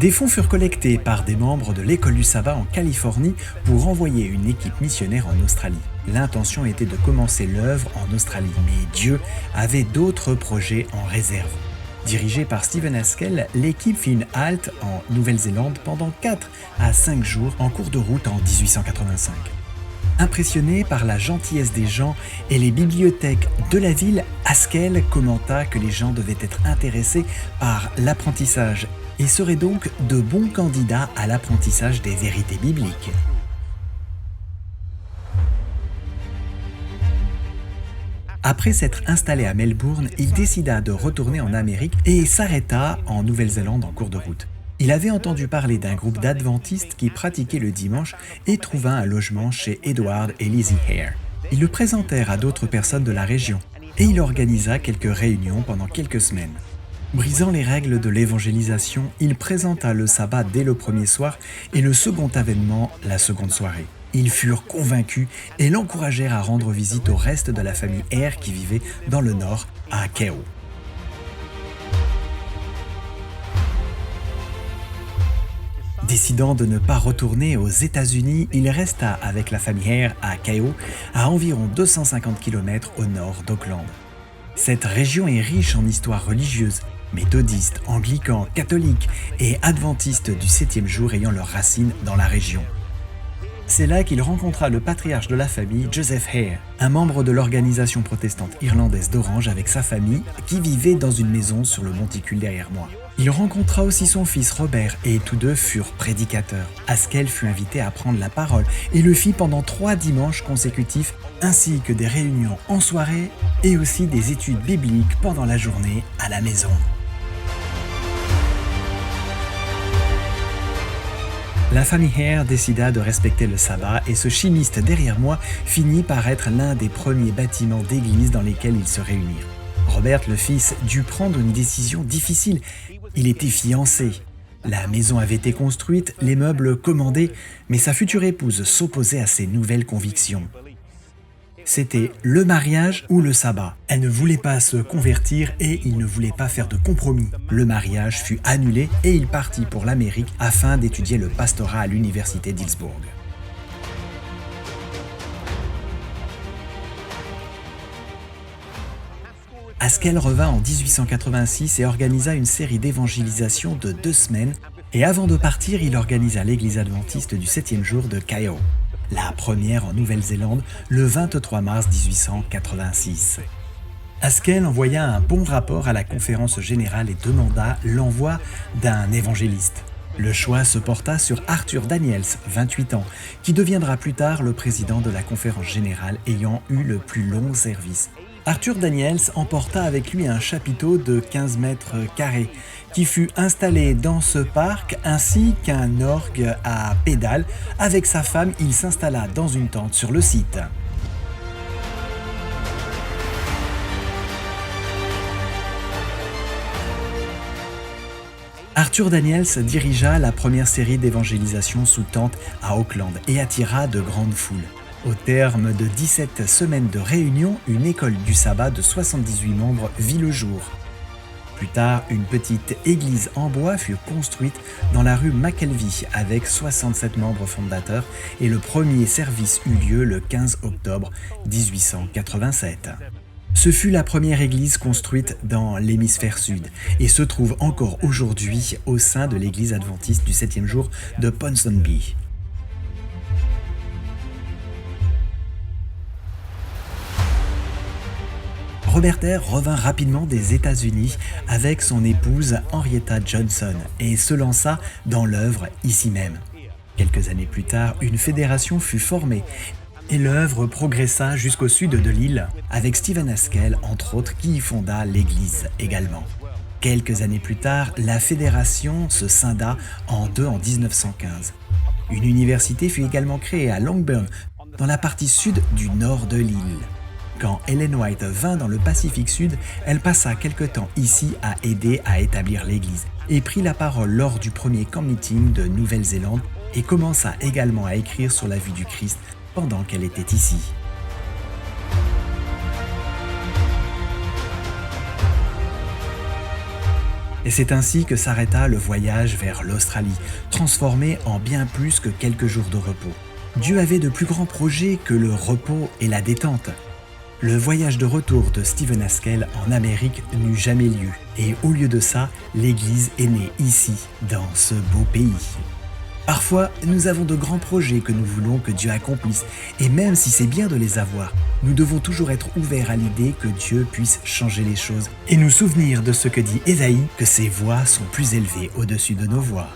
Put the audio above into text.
Des fonds furent collectés par des membres de l'école du sabbat en Californie pour envoyer une équipe missionnaire en Australie. L'intention était de commencer l'œuvre en Australie, mais Dieu avait d'autres projets en réserve. Dirigée par Stephen Haskell, l'équipe fit une halte en Nouvelle-Zélande pendant 4 à 5 jours en cours de route en 1885. Impressionné par la gentillesse des gens et les bibliothèques de la ville, Haskell commenta que les gens devaient être intéressés par l'apprentissage et seraient donc de bons candidats à l'apprentissage des vérités bibliques. Après s'être installé à Melbourne, il décida de retourner en Amérique et s'arrêta en Nouvelle-Zélande en cours de route. Il avait entendu parler d'un groupe d'adventistes qui pratiquaient le dimanche et trouva un logement chez Edward et Lizzie Hare. Ils le présentèrent à d'autres personnes de la région et il organisa quelques réunions pendant quelques semaines. Brisant les règles de l'évangélisation, il présenta le sabbat dès le premier soir et le second avènement la seconde soirée. Ils furent convaincus et l'encouragèrent à rendre visite au reste de la famille Hare qui vivait dans le nord, à Kew. Décidant de ne pas retourner aux États-Unis, il resta avec la famille Hare à Kew, à environ 250 km au nord d'Auckland. Cette région est riche en histoire religieuse, méthodistes, anglicans, catholiques et adventistes du 7e jour ayant leurs racines dans la région. C'est là qu'il rencontra le patriarche de la famille, Joseph Hare, un membre de l'organisation protestante irlandaise d'Orange avec sa famille qui vivait dans une maison sur le monticule derrière moi. Il rencontra aussi son fils Robert et tous deux furent prédicateurs. Haskell fut invité à prendre la parole et le fit pendant 3 dimanches consécutifs ainsi que des réunions en soirée et aussi des études bibliques pendant la journée à la maison. La famille Hare décida de respecter le sabbat et ce chimiste derrière moi finit par être l'un des premiers bâtiments d'église dans lesquels ils se réunirent. Robert, le fils, dut prendre une décision difficile. Il était fiancé. La maison avait été construite, les meubles commandés, mais sa future épouse s'opposait à ses nouvelles convictions. C'était le mariage ou le sabbat. Elle ne voulait pas se convertir et il ne voulait pas faire de compromis. Le mariage fut annulé et il partit pour l'Amérique afin d'étudier le pastorat à l'université d'Hillsborough. Haskell revint en 1886 et organisa une série d'évangélisation de 2 semaines et avant de partir, il organisa l'église adventiste du 7e jour de Kew, la première en Nouvelle-Zélande, le 23 mars 1886. Haskell envoya un bon rapport à la conférence générale et demanda l'envoi d'un évangéliste. Le choix se porta sur Arthur Daniels, 28 ans, qui deviendra plus tard le président de la conférence générale ayant eu le plus long service. Arthur Daniels emporta avec lui un chapiteau de 15 mètres carrés qui fut installé dans ce parc ainsi qu'un orgue à pédales. Avec sa femme, il s'installa dans une tente sur le site. Arthur Daniels dirigea la première série d'évangélisation sous tente à Auckland et attira de grandes foules. Au terme de 17 semaines de réunion, une école du sabbat de 78 membres vit le jour. Plus tard, une petite église en bois fut construite dans la rue McKelvey avec 67 membres fondateurs et le premier service eut lieu le 15 octobre 1887. Ce fut la première église construite dans l'hémisphère sud et se trouve encore aujourd'hui au sein de l'église adventiste du 7e jour de Ponsonby. Robert Hare revint rapidement des États-Unis avec son épouse Henrietta Johnson et se lança dans l'œuvre ici même. Quelques années plus tard, une fédération fut formée et l'œuvre progressa jusqu'au sud de l'île avec Stephen Haskell, entre autres, qui y fonda l'église également. Quelques années plus tard, la fédération se scinda en deux en 1915. Une université fut également créée à Longburn, dans la partie sud du nord de l'île. Quand Ellen White vint dans le Pacifique Sud, elle passa quelque temps ici à aider à établir l'église et prit la parole lors du premier camp meeting de Nouvelle-Zélande et commença également à écrire sur la vie du Christ pendant qu'elle était ici. Et c'est ainsi que s'arrêta le voyage vers l'Australie, transformé en bien plus que quelques jours de repos. Dieu avait de plus grands projets que le repos et la détente. Le voyage de retour de Stephen Haskell en Amérique n'eut jamais lieu, et au lieu de ça, l'Église est née ici, dans ce beau pays. Parfois, nous avons de grands projets que nous voulons que Dieu accomplisse, et même si c'est bien de les avoir, nous devons toujours être ouverts à l'idée que Dieu puisse changer les choses, et nous souvenir de ce que dit Ésaïe, que ses voies sont plus élevées au-dessus de nos voies.